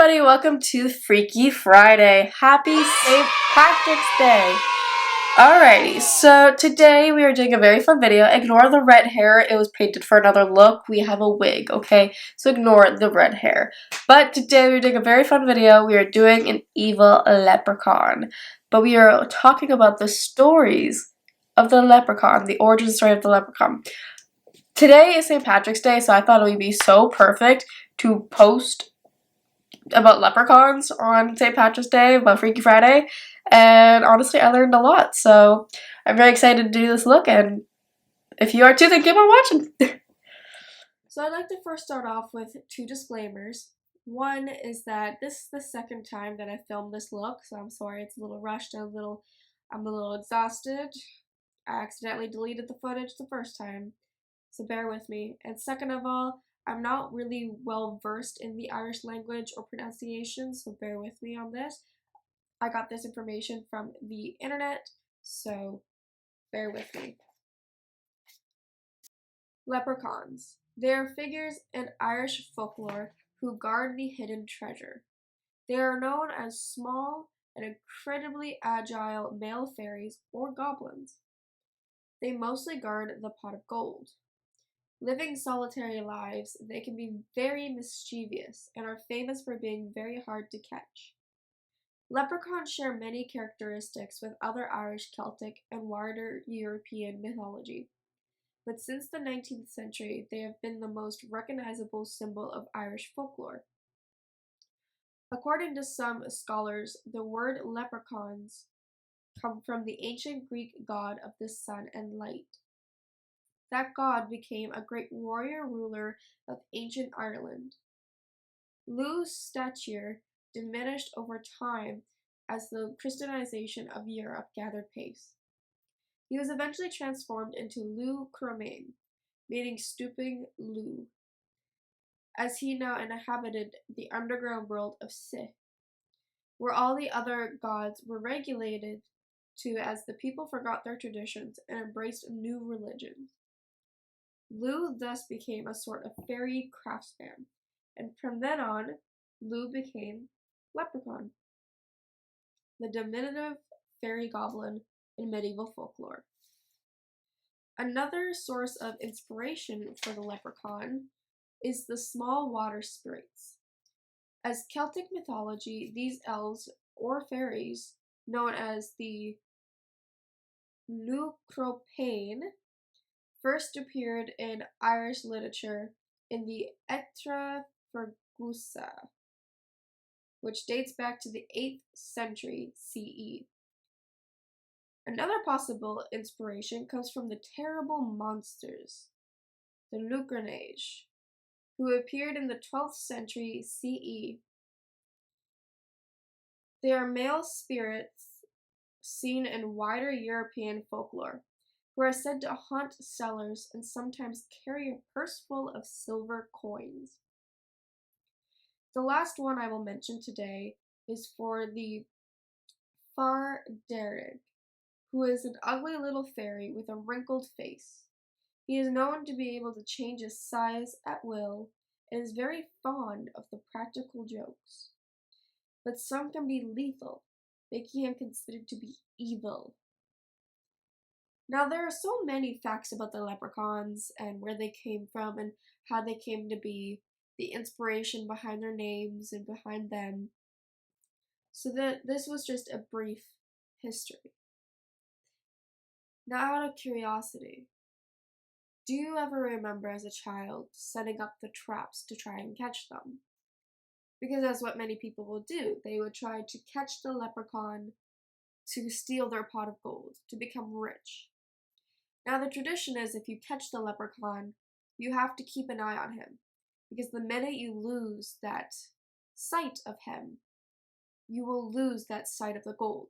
everybody, welcome to Freaky Friday. Happy St. Patrick's Day. Alrighty, so today we are doing a very fun video. Ignore the red hair, it was painted for another look. We have a wig, okay? So ignore the red hair. But today we're doing a very fun video. We are doing an evil leprechaun. But we are talking about the stories of the leprechaun, the origin story of the leprechaun. Today is St. Patrick's Day, so I thought it would be so perfect to post about leprechauns on St. Patrick's Day, about Freaky Friday, and honestly I learned a lot, so I'm very excited to do this look, and if you are too, then keep on watching. So I'd like to first start off with two disclaimers. One is that this is the second time that I filmed this look, so I'm sorry it's a little rushed and I'm a little exhausted. I accidentally deleted the footage the first time, so bear with me. And second of all, I'm not really well versed in the Irish language or pronunciation, so bear with me on this. I got this information from the internet, so bear with me. Leprechauns. They are figures in Irish folklore who guard the hidden treasure. They are known as small and incredibly agile male fairies or goblins. They mostly guard the pot of gold. Living solitary lives, they can be very mischievous and are famous for being very hard to catch. Leprechauns share many characteristics with other Irish, Celtic, and wider European mythology, but since the 19th century, they have been the most recognizable symbol of Irish folklore. According to some scholars, the word leprechauns come from the ancient Greek god of the sun and light. That god became a great warrior ruler of ancient Ireland. Lu's stature diminished over time as the Christianization of Europe gathered pace. He was eventually transformed into Lu Cromain, meaning stooping Lu, as he now inhabited the underground world of Sith, where all the other gods were regulated to as the people forgot their traditions and embraced new religions. Lu thus became a sort of fairy craftsman, and from then on, Lu became leprechaun, the diminutive fairy goblin in medieval folklore. Another source of inspiration for the leprechaun is the small water spirits. As Celtic mythology, these elves or fairies, known as the Nucropain, first appeared in Irish literature in the Etra Fergusa, which dates back to the 8th century CE. Another possible inspiration comes from the terrible monsters, the Lucanage, who appeared in the 12th century CE. They are male spirits seen in wider European folklore, who are said to haunt cellars and sometimes carry a purse full of silver coins. The last one I will mention today is for the Far Derrig, who is an ugly little fairy with a wrinkled face. He is known to be able to change his size at will and is very fond of the practical jokes. But some can be lethal, making him considered to be evil. Now, there are so many facts about the leprechauns and where they came from and how they came to be, the inspiration behind their names and behind them. So that this was just a brief history. Now, out of curiosity, do you ever remember as a child setting up the traps to try and catch them? Because that's what many people will do. They would try to catch the leprechaun to steal their pot of gold, to become rich. Now, the tradition is if you catch the leprechaun, you have to keep an eye on him, because the minute you lose that sight of him, you will lose that sight of the gold.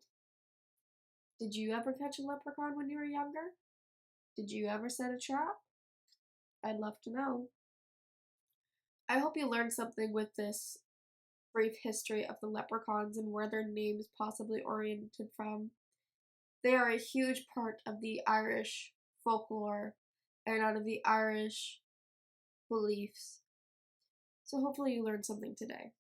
Did you ever catch a leprechaun when you were younger? Did you ever set a trap? I'd love to know. I hope you learned something with this brief history of the leprechauns and where their names possibly oriented from. They are a huge part of the Irish folklore and out of the Irish beliefs. So hopefully you learned something today.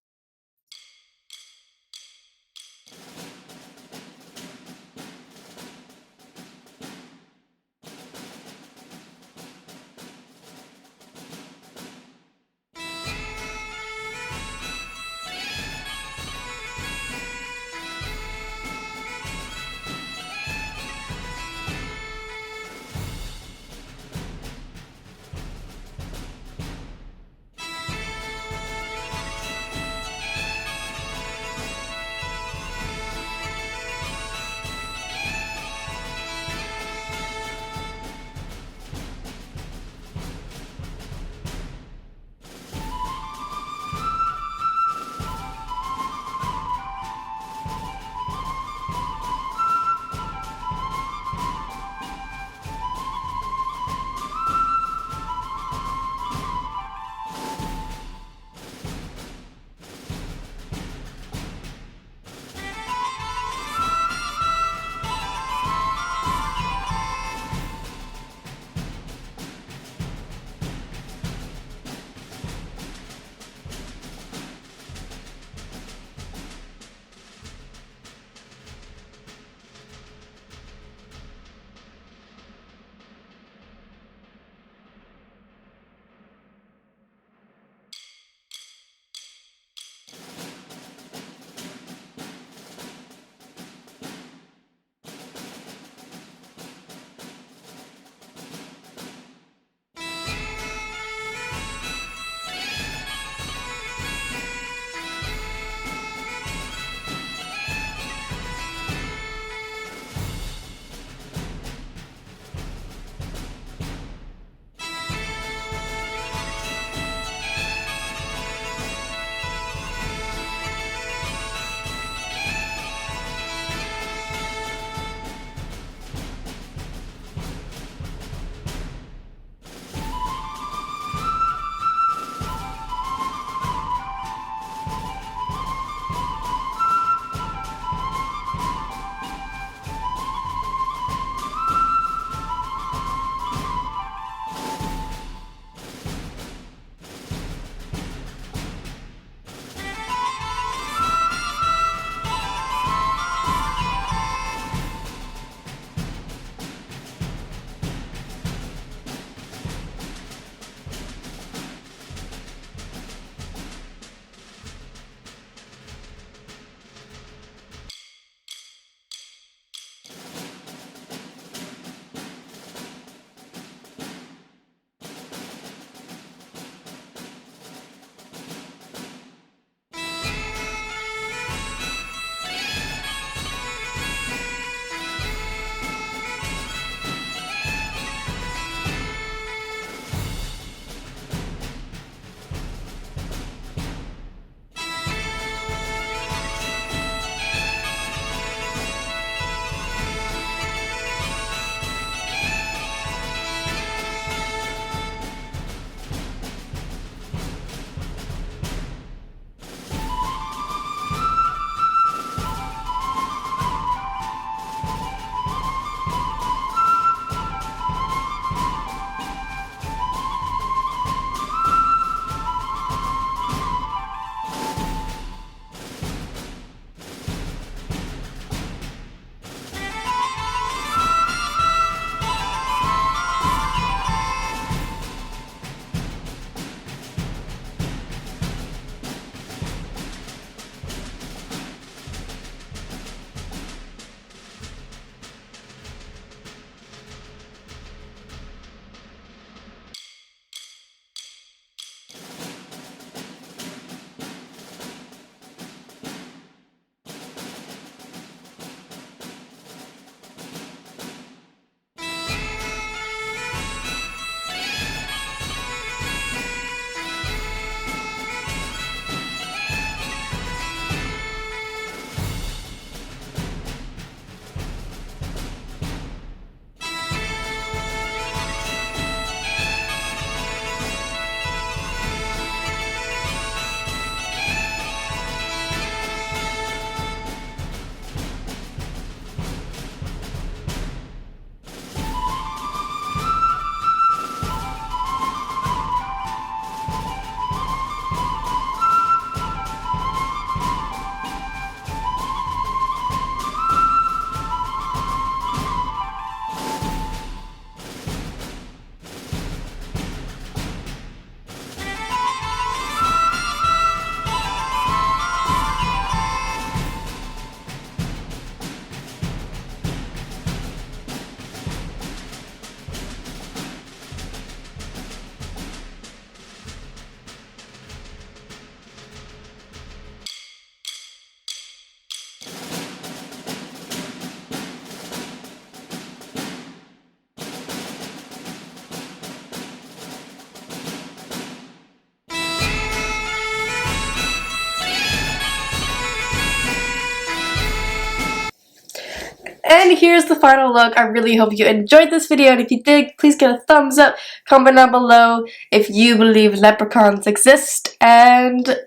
And here's the final look. I really hope you enjoyed this video, and if you did, please give a thumbs up, comment down below if you believe leprechauns exist, and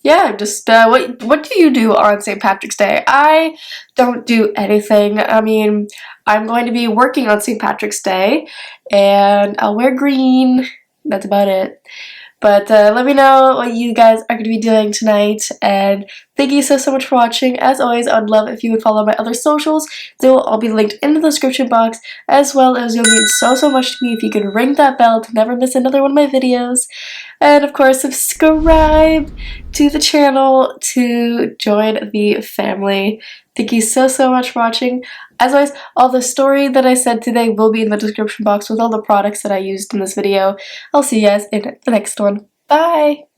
yeah, just what do you do on St. Patrick's Day? I don't do anything. I mean, I'm going to be working on St. Patrick's Day, and I'll wear green. That's about it. But let me know what you guys are going to be doing tonight, and thank you so much for watching. As always, I would love if you would follow my other socials. They will all be linked in the description box, as well as you'll mean so much to me if you could ring that bell to never miss another one of my videos. And of course, subscribe to the channel to join the family. Thank you so much for watching. As always, all the story that I said today will be in the description box with all the products that I used in this video. I'll see you guys in the next one. Bye!